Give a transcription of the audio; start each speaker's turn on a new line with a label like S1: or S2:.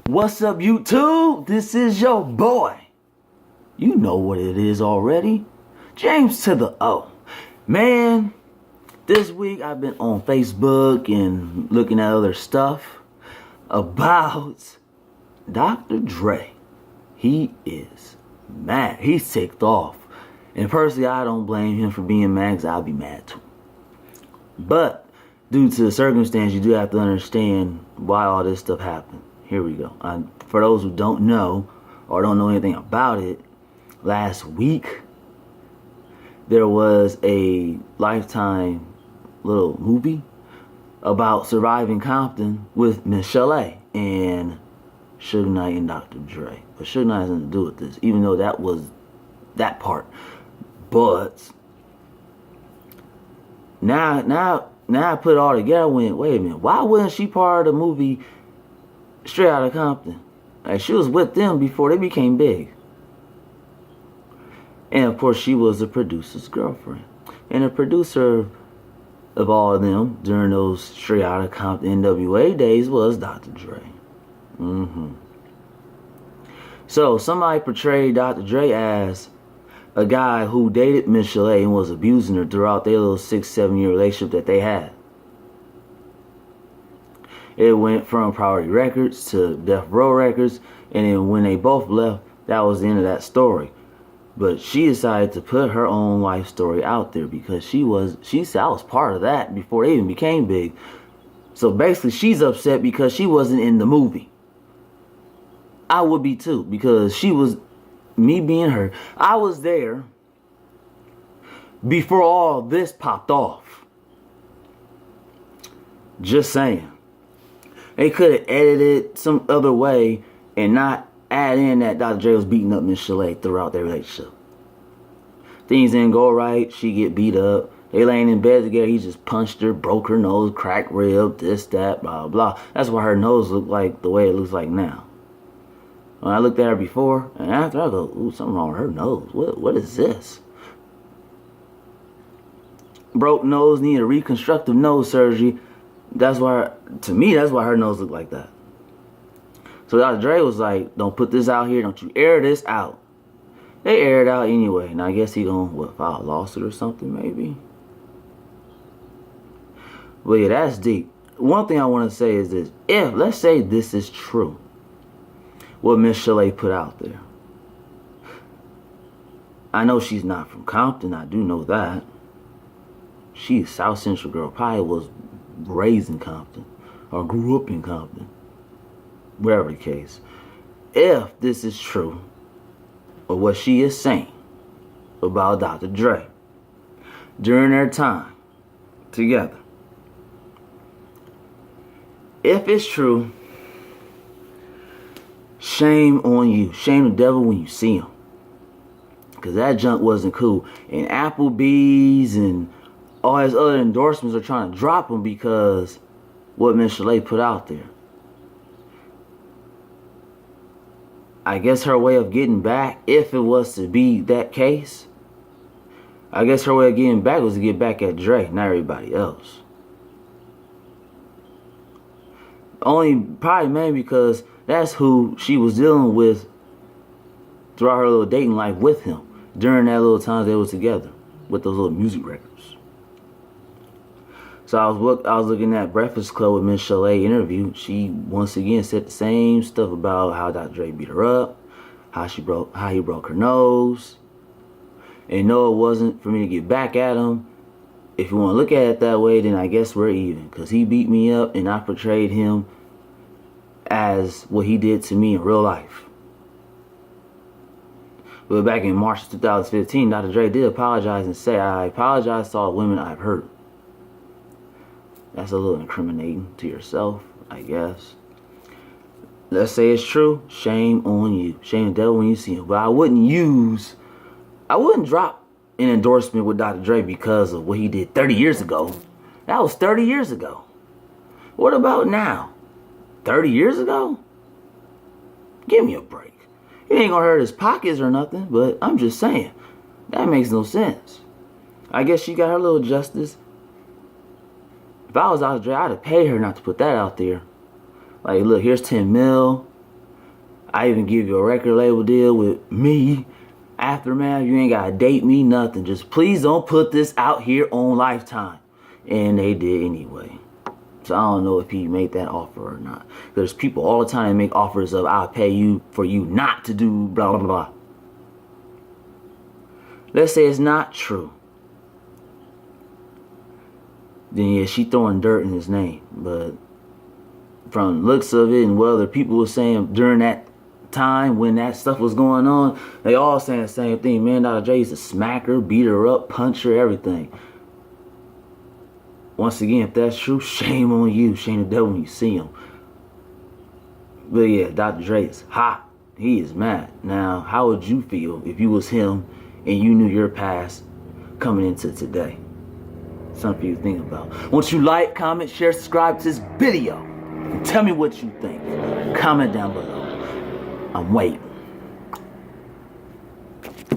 S1: What's up, YouTube? This is your boy. You know what it is already. James to the O. Man, this week I've been on Facebook and looking at other stuff about Dr. Dre. He is mad. He's ticked off. And personally, I don't blame him for being mad because I'll be mad too. But due to the circumstance, you do have to understand why all this stuff happened. Here we go. For those who don't know or don't know anything about it, last week there was a Lifetime little movie about surviving Compton with Miss Chalet and Suge Knight and Dr. Dre. But Suge Knight has nothing to do with this, even though that was that part. But now I put it all together and went, wait a minute, why wasn't she part of the movie Straight Outta Compton? Like, she was with them before they became big. And of course, she was the producer's girlfriend. And the producer of all of them during those Straight Outta Compton NWA days was Dr. Dre. So somebody portrayed Dr. Dre as a guy who dated Miss Chalet and was abusing her throughout their little 6-7 year relationship that they had. It went from Priority Records to Death Row Records, and then when they both left, that was the end of that story. But she decided to put her own life story out there because she said I was part of that before they even became big. So basically, she's upset because she wasn't in the movie. I would be too, because she was, me being her, I was there before all this popped off. Just saying. They could have edited some other way and not add in that Dr. Dre was beating up Miss Chalet throughout their relationship. Things didn't go right. She get beat up. They laying in bed together. He just punched her, broke her nose, cracked rib, this, that, blah, blah. That's why her nose looked like the way it looks like now. When I looked at her before and after, I go, ooh, something wrong with her nose. What is this? Broke nose, needed a reconstructive nose surgery. That's why, to me, that's why her nose looked like that. So Dr. Dre was like, don't put this out here. Don't you air this out. They aired it out anyway. And I guess he gonna, file a lawsuit or something, maybe? But yeah, that's deep. One thing I want to say is this. If, let's say this is true, what Miss Chalet put out there. I know she's not from Compton. I do know that. She's a South Central girl. Probably was raised in Compton or grew up in Compton. Whatever the case. If this is true, or what she is saying about Dr. Dre during their time together, if it's true, shame on you. Shame the devil when you see him. Because that junk wasn't cool. And Applebee's and all his other endorsements are trying to drop him because what Miss Chalet put out there. I guess her way of getting back, if it was to be that case, I guess her way of getting back was to get back at Dre, not everybody else. Probably mainly because that's who she was dealing with throughout her little dating life with him during that little time they were together with those little music records. So I was looking at Breakfast Club with Miss Chalet interview. She once again said the same stuff about how Dr. Dre beat her up, how he broke her nose. And no, it wasn't for me to get back at him. If you want to look at it that way, then I guess we're even. Because he beat me up and I portrayed him as what he did to me in real life. But back in March 2015, Dr. Dre did apologize and say, I apologize to all the women I've hurt. That's a little incriminating to yourself, I guess. Let's say it's true. Shame on you. Shame the devil when you see him. But I wouldn't drop an endorsement with Dr. Dre because of what he did 30 years ago. That was 30 years ago. What about now? 30 years ago? Give me a break. It ain't gonna hurt his pockets or nothing, but I'm just saying. That makes no sense. I guess she got her little justice. If I was Dr. Dre, I'd have paid her not to put that out there. Like, look, here's 10 mil. I even give you a record label deal with me. Aftermath, you ain't gotta date me, nothing. Just please don't put this out here on Lifetime. And they did anyway. So I don't know if he made that offer or not. There's people all the time that make offers of I'll pay you for you not to do blah blah blah. Let's say it's not true. Then yeah, she throwing dirt in his name. But from the looks of it and what other people were saying during that time when that stuff was going on, they all saying the same thing. Man, Dr. Dre used to smack her, beat her up, punch her, everything. Once again, if that's true, shame on you. Shame the devil when you see him. But yeah, Dr. Dre is hot. He is mad. Now, how would you feel if you was him and you knew your past coming into today? Something for you to think about. Once you like, comment, share, subscribe to this video. And tell me what you think. Comment down below. I'm waiting.